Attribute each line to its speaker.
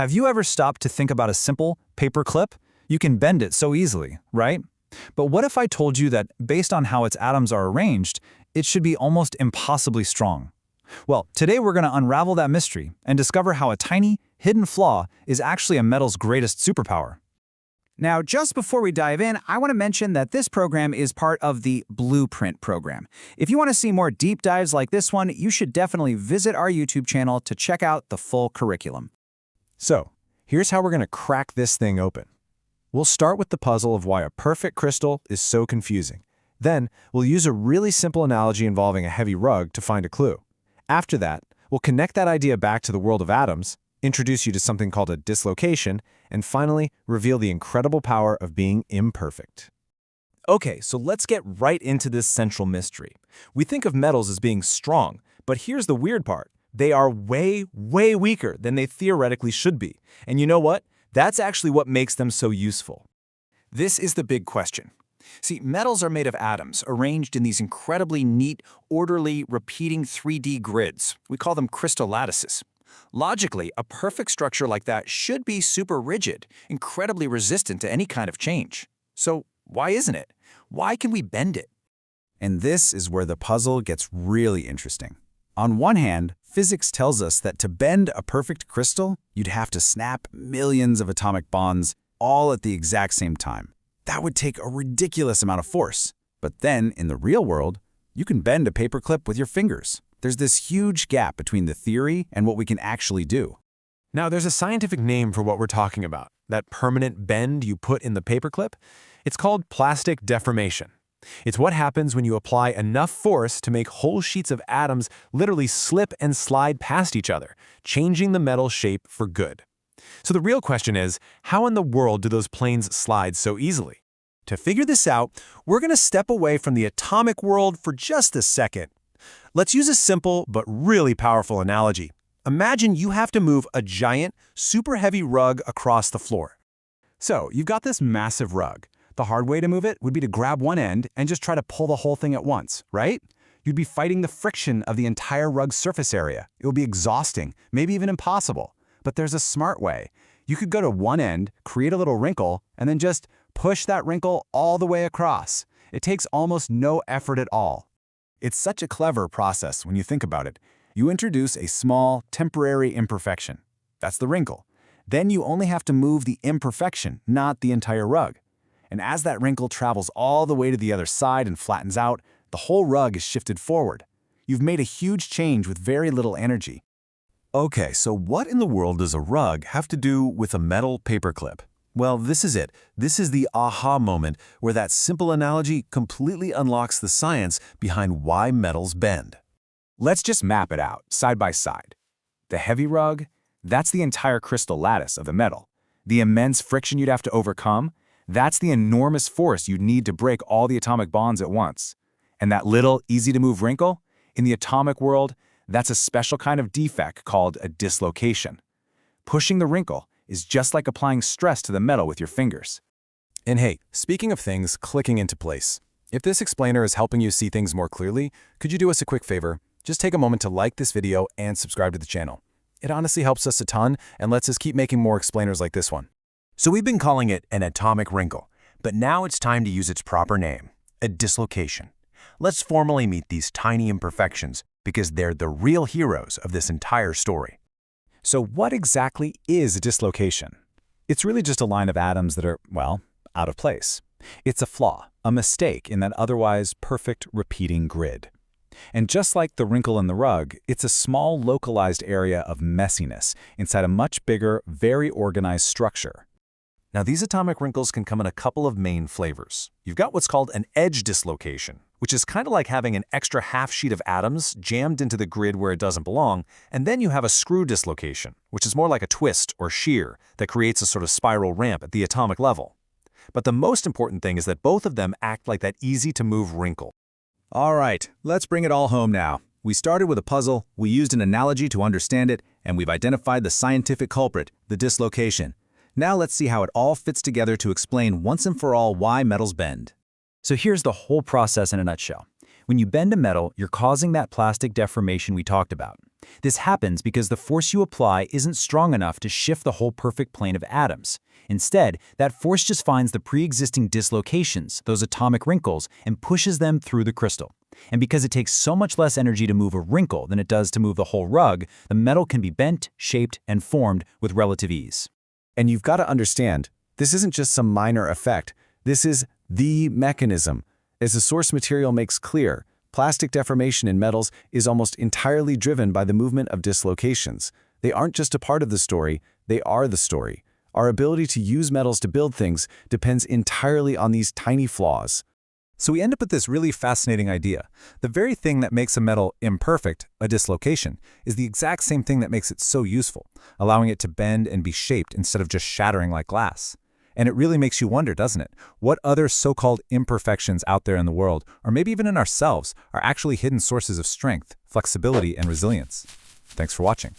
Speaker 1: Have you ever stopped to think about a simple paper clip? You can bend it so easily, right? But what if I told you that based on how its atoms are arranged, it should be almost impossibly strong? Well, today we're going to unravel that mystery and discover how a tiny, hidden flaw is actually a metal's greatest superpower.
Speaker 2: Now, just before we dive in, I want to mention that this program is part of the Blueprint program. If you want to see more deep dives like this one, you should definitely visit our YouTube channel to check out the full curriculum.
Speaker 3: So, here's how we're going to crack this thing open. We'll start with the puzzle of why a perfect crystal is so confusing. Then, we'll use a really simple analogy involving a heavy rug to find a clue. After that, we'll connect that idea back to the world of atoms, introduce you to something called a dislocation, and finally, reveal the incredible power of being imperfect.
Speaker 4: Okay, so let's get right into this central mystery. We think of metals as being strong, but here's the weird part. They are way, way weaker than they theoretically should be. And you know what? That's actually what makes them so useful.
Speaker 1: This is the big question. See, metals are made of atoms arranged in these incredibly neat, orderly, repeating 3D grids. We call them crystal lattices. Logically, a perfect structure like that should be super rigid, incredibly resistant to any kind of change. So why isn't it? Why can we bend it?
Speaker 5: And this is where the puzzle gets really interesting. On one hand, physics tells us that to bend a perfect crystal, you'd have to snap millions of atomic bonds all at the exact same time. That would take a ridiculous amount of force. But then, in the real world, you can bend a paperclip with your fingers. There's this huge gap between the theory and what we can actually do.
Speaker 3: Now, there's a scientific name for what we're talking about, that permanent bend you put in the paperclip. It's called plastic deformation. It's what happens when you apply enough force to make whole sheets of atoms literally slip and slide past each other, changing the metal shape for good. So the real question is, how in the world do those planes slide so easily? To figure this out, we're going to step away from the atomic world for just a second. Let's use a simple but really powerful analogy. Imagine you have to move a giant, super heavy rug across the floor. So you've got this massive rug. The hard way to move it would be to grab one end and just try to pull the whole thing at once, right? You'd be fighting the friction of the entire rug's surface area. It would be exhausting, maybe even impossible. But there's a smart way. You could go to one end, create a little wrinkle, and then just push that wrinkle all the way across. It takes almost no effort at all. It's such a clever process when you think about it. You introduce a small, temporary imperfection. That's the wrinkle. Then you only have to move the imperfection, not the entire rug. And as that wrinkle travels all the way to the other side and flattens out, the whole rug is shifted forward. You've made a huge change with very little energy.
Speaker 6: Okay, so what in the world does a rug have to do with a metal paperclip? Well, this is it. This is the aha moment where that simple analogy completely unlocks the science behind why metals bend.
Speaker 5: Let's just map it out, side by side. The heavy rug, that's the entire crystal lattice of the metal. The immense friction you'd have to overcome, that's the enormous force you'd need to break all the atomic bonds at once. And that little, easy-to-move wrinkle, in the atomic world, that's a special kind of defect called a dislocation. Pushing the wrinkle is just like applying stress to the metal with your fingers.
Speaker 3: And hey, speaking of things clicking into place, if this explainer is helping you see things more clearly, could you do us a quick favor? Just take a moment to like this video and subscribe to the channel. It honestly helps us a ton and lets us keep making more explainers like this one.
Speaker 6: So we've been calling it an atomic wrinkle, but now it's time to use its proper name, a dislocation. Let's formally meet these tiny imperfections because they're the real heroes of this entire story.
Speaker 5: So what exactly is a dislocation? It's really just a line of atoms that are, well, out of place. It's a flaw, a mistake in that otherwise perfect repeating grid. And just like the wrinkle in the rug, it's a small localized area of messiness inside a much bigger, very organized structure.
Speaker 6: Now, these atomic wrinkles can come in a couple of main flavors. You've got what's called an edge dislocation, which is kind of like having an extra half sheet of atoms jammed into the grid where it doesn't belong, and then you have a screw dislocation, which is more like a twist or shear that creates a sort of spiral ramp at the atomic level. But the most important thing is that both of them act like that easy-to-move wrinkle.
Speaker 5: All right, let's bring it all home now. We started with a puzzle, we used an analogy to understand it, and we've identified the scientific culprit, the dislocation. Now let's see how it all fits together to explain once and for all why metals bend.
Speaker 1: So here's the whole process in a nutshell. When you bend a metal, you're causing that plastic deformation we talked about.
Speaker 2: This happens because the force you apply isn't strong enough to shift the whole perfect plane of atoms. Instead, that force just finds the pre-existing dislocations, those atomic wrinkles, and pushes them through the crystal. And because it takes so much less energy to move a wrinkle than it does to move the whole rug, the metal can be bent, shaped, and formed with relative ease.
Speaker 6: And you've got to understand, this isn't just some minor effect. This is the mechanism. As the source material makes clear, plastic deformation in metals is almost entirely driven by the movement of dislocations. They aren't just a part of the story, they are the story. Our ability to use metals to build things depends entirely on these tiny flaws.
Speaker 3: So we end up with this really fascinating idea. The very thing that makes a metal imperfect, a dislocation, is the exact same thing that makes it so useful, allowing it to bend and be shaped instead of just shattering like glass. And it really makes you wonder, doesn't it? What other so-called imperfections out there in the world, or maybe even in ourselves, are actually hidden sources of strength, flexibility, and resilience? Thanks for watching.